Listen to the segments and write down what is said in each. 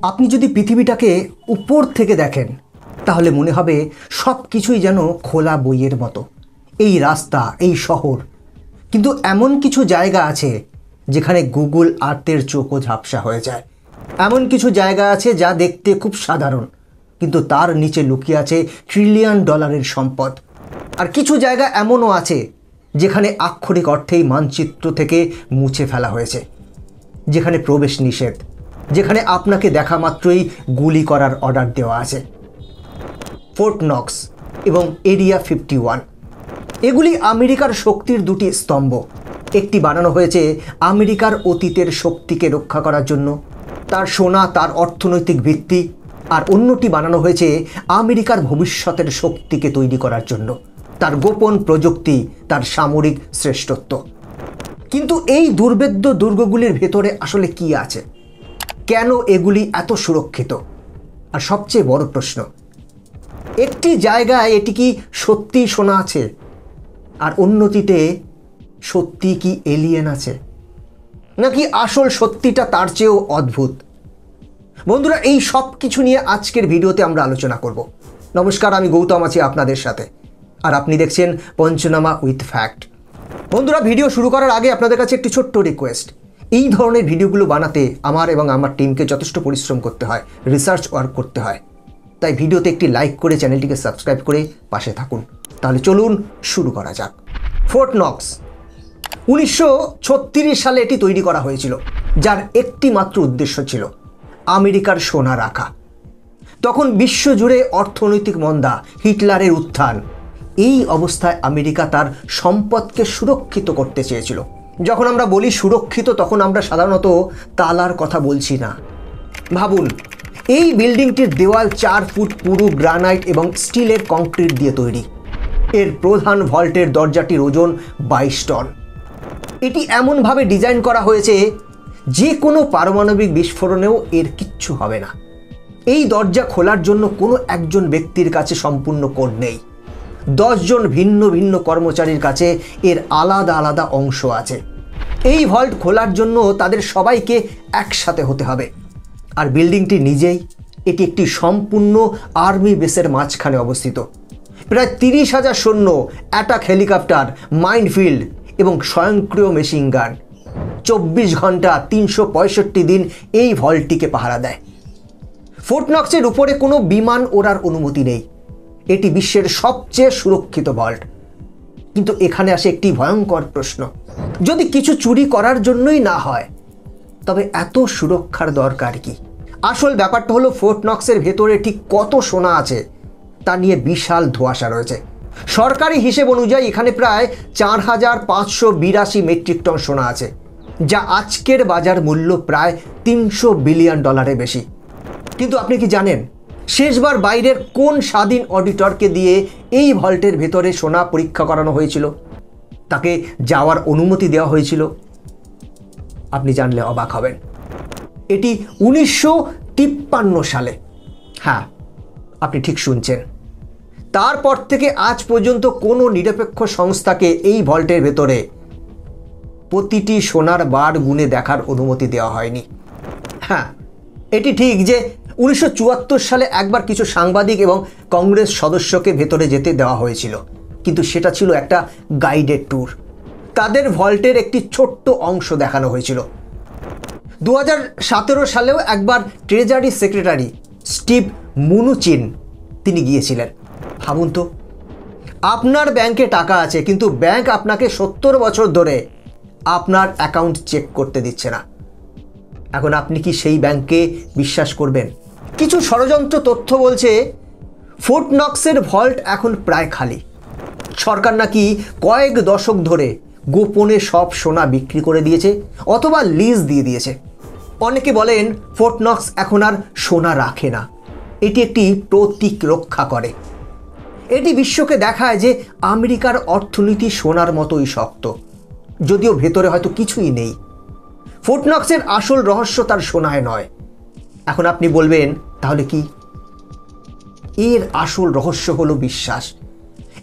আপনি যদি পৃথিবীটাকে উপর থেকে দেখেন তাহলে মনে হবে সব কিছুই যেন খোলা বইয়ের মতো। এই রাস্তা, এই শহর, কিন্তু এমন কিছু জায়গা আছে যেখানে গুগল আর্থের চোখও ঝাপসা হয়ে যায়। এমন কিছু জায়গা আছে যা দেখতে খুব সাধারণ, কিন্তু তার নিচে লুকিয়ে আছে ট্রিলিয়ন ডলারের সম্পদ। আর কিছু জায়গা এমনও আছে যেখানে আক্ষরিক অর্থেই মানচিত্র থেকে মুছে ফেলা হয়েছে, যেখানে প্রবেশ নিষেধ, যেখানে আপনাকে দেখা মাত্রই গুলি করার অর্ডার দেওয়া আছে। ফোর্ট নক্স এবং এরিয়া 51 এগুলি আমেরিকার শক্তির দুটি স্তম্ভ। একটি বানানো হয়েছে আমেরিকার অতীতের শক্তিকে রক্ষা করার জন্য, তার সোনা, তার অর্থনৈতিক ভিত্তি, আর অন্যটি বানানো হয়েছে আমেরিকার ভবিষ্যতের শক্তিকে তৈরি করার জন্য, তার গোপন প্রযুক্তি, তার সামরিক শ্রেষ্ঠত্ব। কিন্তু এই দুর্ভেদ্য দুর্গগুলির ভেতরে আসলে কি আছে? কেন এগুলি এত সুরক্ষিত? আর সবচেয়ে বড় প্রশ্ন, একটি জায়গায় এটি কি সত্যিই সোনা আছে, আর অন্যটিতে সত্যি কি এলিয়েন আছে, নাকি আসল সত্যিটা তার চেয়েও অদ্ভুত? বন্ধুরা, এই সব কিছু নিয়ে আজকের ভিডিওতে আমরা আলোচনা করব। নমস্কার, আমি গৌতম আছি আপনাদের সাথে, আর আপনি দেখছেন পঞ্চনামা উইথ ফ্যাক্ট। বন্ধুরা, ভিডিও শুরু করার আগে আপনাদের কাছে একটি ছোট্ট রিকোয়েস্ট। এই ধরনের ভিডিওগুলো বানাতে আমার এবং আমার টিমকে যথেষ্ট পরিশ্রম করতে হয়, রিসার্চ ওয়ার্ক করতে হয়। তাই ভিডিওতে একটি লাইক করে চ্যানেলটিকে সাবস্ক্রাইব করে পাশে থাকুন। তাহলে চলুন শুরু করা যাক। ফোর্ট নক্স 1936 সালে এটি তৈরি করা হয়েছিল, যার একটি মাত্র উদ্দেশ্য ছিল আমেরিকার সোনা রাখা। তখন বিশ্বজুড়ে অর্থনৈতিক মন্দা, হিটলারের উত্থান। এই অবস্থায় আমেরিকা তার সম্পদকে সুরক্ষিত করতে চেয়েছিল। যখন আমরা বলি সুরক্ষিত, তখন আমরা সাধারণত তালার কথা বলছি না। ভাবুন, এই বিল্ডিংটির দেওয়াল 4 ফুট পুরু গ্রানাইট এবং স্টিলের কংক্রিট দিয়ে তৈরি। এর প্রধান ভল্টের দরজাটির ওজন 22 টন। এটি এমনভাবে ডিজাইন করা হয়েছে যে কোনো পারমাণবিক বিস্ফোরণেও এর কিচ্ছু হবে না। এই দরজা খোলার জন্য কোনো একজন ব্যক্তির কাছে সম্পূর্ণ কোড নেই। 10 জন ভিন্ন ভিন্ন কর্মচারীর কাছে এর আলাদা আলাদা অংশ আছে। এই ভল্ট খোলার জন্য তাদের সবাইকে একসাথে হতে হবে। আর বিল্ডিংটি নিজেই, এটি একটি সম্পূর্ণ আর্মি বেসের মাঝখানে অবস্থিত। প্রায় 30,000 সৈন্য, অ্যাটাক হেলিকপ্টার, মাইনফিল্ড এবং স্বয়ংক্রিয় মেশিন গান 24 ঘন্টা 365 দিন এই ভল্টটিকে পাহারা দেয়। ফোর্ট নক্সের উপরে কোনো বিমান ওড়ার অনুমতি নেই। এটি বিশ্বের সবচেয়ে সুরক্ষিত ভল্ট। কিন্তু এখানে আসে একটি ভয়ঙ্কর প্রশ্ন, যদি কিছু চুরি করার জন্যই না হয়, তবে এত সুরক্ষার দরকার কি? আসল ব্যাপারটা হলো, ফোর্ট নক্সের ভেতরে ঠিক কত সোনা আছে তা নিয়ে বিশাল ধোঁয়াশা রয়েছে। সরকারি হিসেব অনুযায়ী এখানে প্রায় 4,582 মেট্রিক টন সোনা আছে, যা আজকের বাজার মূল্য প্রায় $300 বিলিয়ন বেশি। কিন্তু আপনি কি জানেন, শেষবার বাইরের কোন স্বাধীন অডিটরকে দিয়ে এই ভল্টের ভেতরে সোনা পরীক্ষা করানো হয়েছিল, তাকে যাওয়ার অনুমতি দেওয়া হয়েছিল? আপনি জানলে অবাক হবেন। এটি 1953 সালে। হ্যাঁ, আপনি ঠিক শুনছেন। তারপর থেকে আজ পর্যন্ত কোনো নিরপেক্ষ সংস্থাকে এই ভল্টের ভেতরে প্রতিটি সোনার বার গুণে দেখার অনুমতি দেওয়া হয়নি। হ্যাঁ, এটি ঠিক যে 1974 সালে একবার কিছু সাংবাদিক এবং কংগ্রেস সদস্যকে ভেতরে যেতে দেওয়া হয়েছিল, কিন্তু সেটা ছিল একটা গাইডেড ট্যুর। তাদের ভল্টের একটি ছোট্ট অংশ দেখানো হয়েছিল। 2017 সালেও একবার ট্রেজারি সেক্রেটারি স্টিভ মুনুচিন তিনি গিয়েছিলেন। ভাবুন তো, আপনার ব্যাংকে টাকা আছে, কিন্তু ব্যাংক আপনাকে 70 বছর ধরে আপনার অ্যাকাউন্ট চেক করতে দিচ্ছে না। এখন আপনি কি সেই ব্যাংকে বিশ্বাস করবেন? কিছু ষড়যন্ত্র তথ্য বলছে ফোর্ট নক্সের ভল্ট এখন প্রায় খালি। সরকার নাকি কয়েক দশক ধরে গোপনে সব সোনা বিক্রি করে দিয়েছে অথবা লিজ দিয়ে দিয়েছে। অনেকে বলেন ফোর্ট নক্স এখন আর সোনা রাখে না, এটি একটি প্রতীক রক্ষা করে। এটি বিশ্বকে দেখায় যে আমেরিকার অর্থনীতি সোনার মতোই শক্ত, যদিও ভেতরে হয়তো কিছুই নেই। ফোর্ট নক্সের আসল রহস্য তার সোনায় নয়। এখন আপনি বলবেন, তাহলে কি? এর আসল রহস্য হলো বিশ্বাস।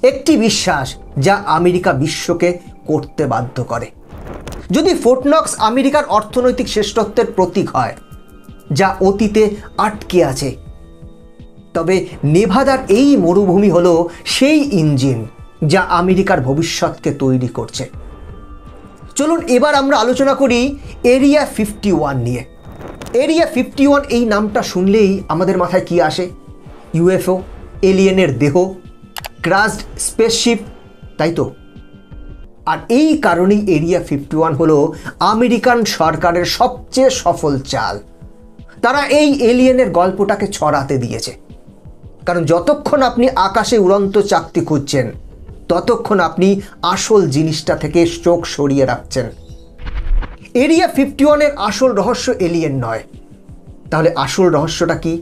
একটি বিশ্বাস যা আমেরিকা বিশ্বকে করতে বাধ্য করে। যদি ফোর্ট নক্স আমেরিকার অর্থনৈতিক শ্রেষ্ঠত্বের প্রতীক হয়, যা অতীতে আটকে আছে। তবে নেভাদার এই মরুভূমি হলো সেই ইঞ্জিন যা আমেরিকার ভবিষ্যৎকে তৈরি করছে। চলুন এবার আমরা আলোচনা করি এরিয়া 51 নিয়ে। এরিয়া 51 এই নামটা শুনলেই আমাদের মাথায় কি আসে? ইউএফও, এলিয়েনের দেহ, ক্রাশড স্পেসশিপ, তাই তো? আর এই কারণেই এরিয়া 51 হলো আমেরিকান সরকারের সবচেয়ে সফল চাল। তারা এই এলিয়েনের গল্পটাকে ছড়াতে দিয়েছে। কারণ যতক্ষণ আপনি আকাশে উড়ন্ত চাকতি খুঁজছেন, ততক্ষণ আপনি আসল জিনিসটা থেকে চোখ সরিয়ে রাখছেন। এরিয়া 51 এর আসল রহস্য এলিয়েন নয়। তাহলে আসল রহস্যটা কি?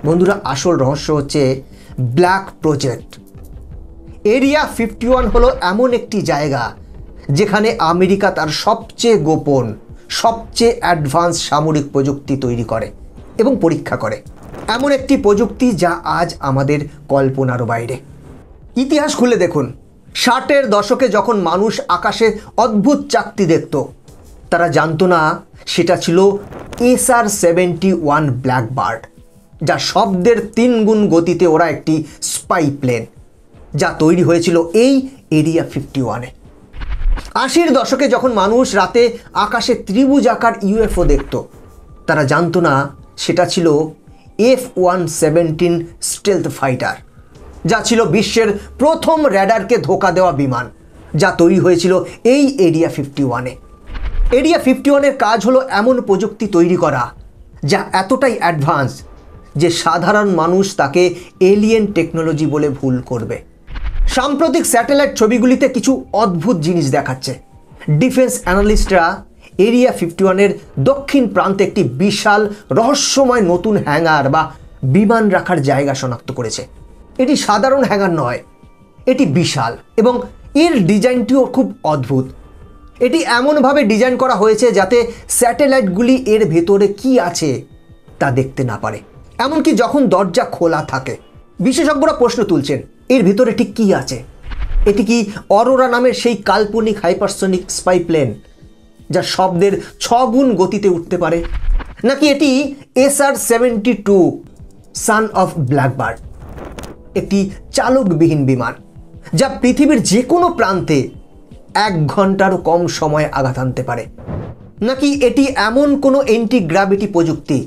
বন্ধুরা, আসল রহস্য হচ্ছে ব্ল্যাক প্রজেক্ট। এরিয়া 51 হলো এমন একটি জায়গা যেখানে আমেরিকা তার সবচেয়ে গোপন, সবচেয়ে অ্যাডভান্স সামরিক প্রযুক্তি তৈরি করে এবং পরীক্ষা করে। এমন একটি প্রযুক্তি যা আজ আমাদের কল্পনারও বাইরে। ইতিহাস খুলে দেখুন, 60-এর দশকে যখন মানুষ আকাশে অদ্ভুত চাকতি দেখত, তারা জানতো না সেটা ছিল SR-71 ব্ল্যাকবার্ড, যা শব্দের 3 গুণ গতিতে ওরা একটি স্পাই প্লেন, যা তৈরি হয়েছিল এই এরিয়া 51-এ। 80-এর দশকে যখন মানুষ রাতে আকাশে ত্রিভুজ আকার ইউএফও দেখত, তারা জানতো না সেটা ছিল F-117 স্টেলথ ফাইটার, যা ছিল বিশ্বের প্রথম র্যাডারকে ধোঁকা দেওয়া বিমান, যা তৈরি হয়েছিল এই এরিয়া 51-এ। এরিয়া 51-এর কাজ হলো এমন প্রযুক্তি তৈরি করা যা এতটাই অ্যাডভান্স যে সাধারণ মানুষ তাকে এলিয়েন টেকনোলজি বলে ভুল করবে। সাম্প্রতিক স্যাটেলাইট ছবিগুলিতে কিছু অদ্ভুত জিনিস দেখাচ্ছে। ডিফেন্স অ্যানালিস্টরা এরিয়া 51-এর দক্ষিণ প্রান্তে একটি বিশাল রহস্যময় নতুন হ্যাঙ্গার বা বিমান রাখার জায়গা শনাক্ত করেছে। এটি সাধারণ হ্যাঙ্গার নয়, এটি বিশাল এবং এর ডিজাইনটিও খুব অদ্ভুত। এটি এমনভাবে ডিজাইন করা হয়েছে যাতে স্যাটেলাইটগুলি এর ভেতরে কি আছে তা দেখতে না পারে, এমনকি যখন দরজা খোলা থাকে। বিশেষজ্ঞরা প্রশ্ন তুলছেন, এর ভেতরে ঠিক কী আছে? এটি কি অরোরা নামের সেই কাল্পনিক হাইপারসনিক স্পাই প্লেন যা শব্দের 6 গুণ গতিতে উঠতে পারে, নাকি এটি SR-72 সান অফ ব্ল্যাকবার্ড, একটি চালকবিহীন বিমান যা পৃথিবীর যে কোনো প্রান্তে 1 ঘন্টারও কম সময়ে আঘাত আনতে পারে, নাকি এটি এমন কোনো অ্যান্টি গ্র্যাভিটি প্রযুক্তি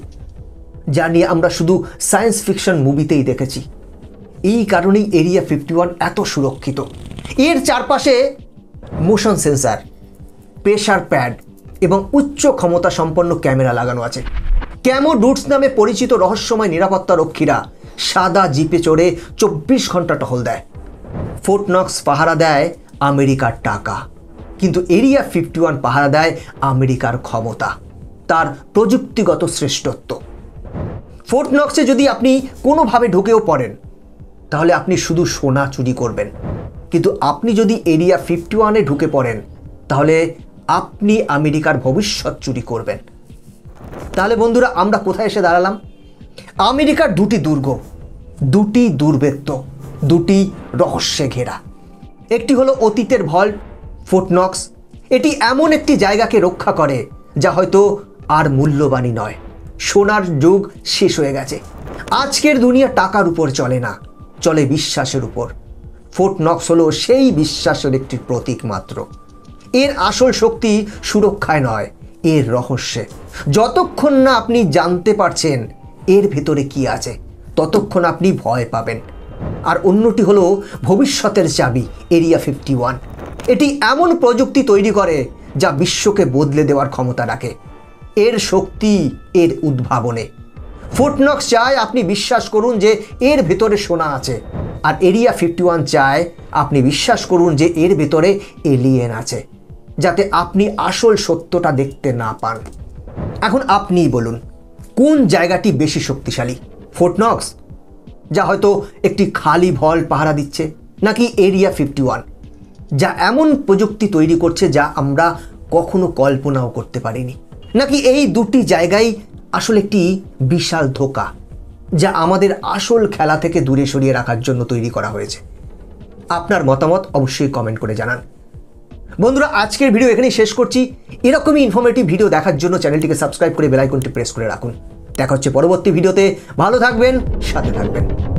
যা নিয়ে আমরা শুধু সায়েন্স ফিকশন মুভিতেই দেখেছি? এই কারণেই এরিয়া 51 এত সুরক্ষিত। এর চারপাশে মোশন সেন্সার, প্রেসার প্যাড এবং উচ্চ ক্ষমতা সম্পন্ন ক্যামেরা লাগানো আছে। ক্যামো ডুটস নামে পরিচিত রহস্যময় নিরাপত্তা রক্ষীরা সাদা জিপে চড়ে 24 ঘন্টা টহল দেয়। ফোর্ট নক্স পাহারা দেয় আমেরিকার টাকা, কিন্তু এরিয়া 51 পাহারা দেয় আমেরিকার ক্ষমতা, তার প্রযুক্তিগত শ্রেষ্ঠত্ব। ফোর্ট নক্সে যদি আপনি কোনোভাবে ঢুকেও পড়েন, তাহলে আপনি শুধু সোনা চুরি করবেন, কিন্তু আপনি যদি এরিয়া 51-এ ঢুকে পড়েন, তাহলে আপনি আমেরিকার ভবিষ্যৎ চুরি করবেন। তাহলে বন্ধুরা, আমরা কোথায় এসে দাঁড়ালাম? আমেরিকার 2টি দুর্গ, 2টি দুর্ভেদ্য, 2টি রহস্যে ঘেরা। একটি হলো অতীতের ভল্ট, ফোর্ট নক্স। এটি এমন একটি জায়গাকে রক্ষা করে যা হয়তো আর মূল্যবানই নয়। সোনার যুগ শেষ হয়ে গেছে। আজকের দুনিয়া টাকার উপর চলে না, চলে বিশ্বাসের উপর। ফোর্ট নক্স হলো সেই বিশ্বাসের একটি প্রতীক মাত্র। এর আসল শক্তি সুরক্ষায় নয়, এর রহস্যে। যতক্ষণ না আপনি জানতে পারছেন এর ভেতরে কি আছে, ততক্ষণ আপনি ভয় পাবেন। আর অন্যটি হলো ভবিষ্যতের চাবি, এরিয়া 51। এটি এমন প্রযুক্তি তৈরি করে যা বিশ্বকে বদলে দেওয়ার ক্ষমতা রাখে। এর শক্তি এর উদ্ভাবনে। ফোর্ট নক্স চায় আপনি বিশ্বাস করুন যে এর ভেতরে সোনা আছে, আর এরিয়া 51 চায় আপনি বিশ্বাস করুন যে এর ভেতরে এলিয়েন আছে, যাতে আপনি আসল সত্যটা দেখতে না পান। এখন আপনিই বলুন, কোন জায়গাটি বেশি শক্তিশালী? ফোর্ট নক্স, যা হয়তো একটি খালি ভল্ট পাহারা দিচ্ছে, নাকি এরিয়া 51, যা এমন প্রযুক্তি তৈরি করছে যা আমরা কখনো কল্পনাও করতে পারিনি? নাকি এই 2টি জায়গায় আসলে একটি বিশাল ধোঁকা, যা আমাদের আসল খেলা থেকে দূরে সরিয়ে রাখার জন্য তৈরি করা হয়েছে? আপনার মতামত অবশ্যই কমেন্ট করে জানান। বন্ধুরা, আজকের ভিডিও এখানেই শেষ করছি। এরকমই ইনফরমেটিভ ভিডিও দেখার জন্য চ্যানেলটিকে সাবস্ক্রাইব করে বেল আইকনটি প্রেস করে রাখুন। দেখা হচ্ছে পরবর্তী ভিডিওতে। ভালো থাকবেন, সাথে থাকবেন।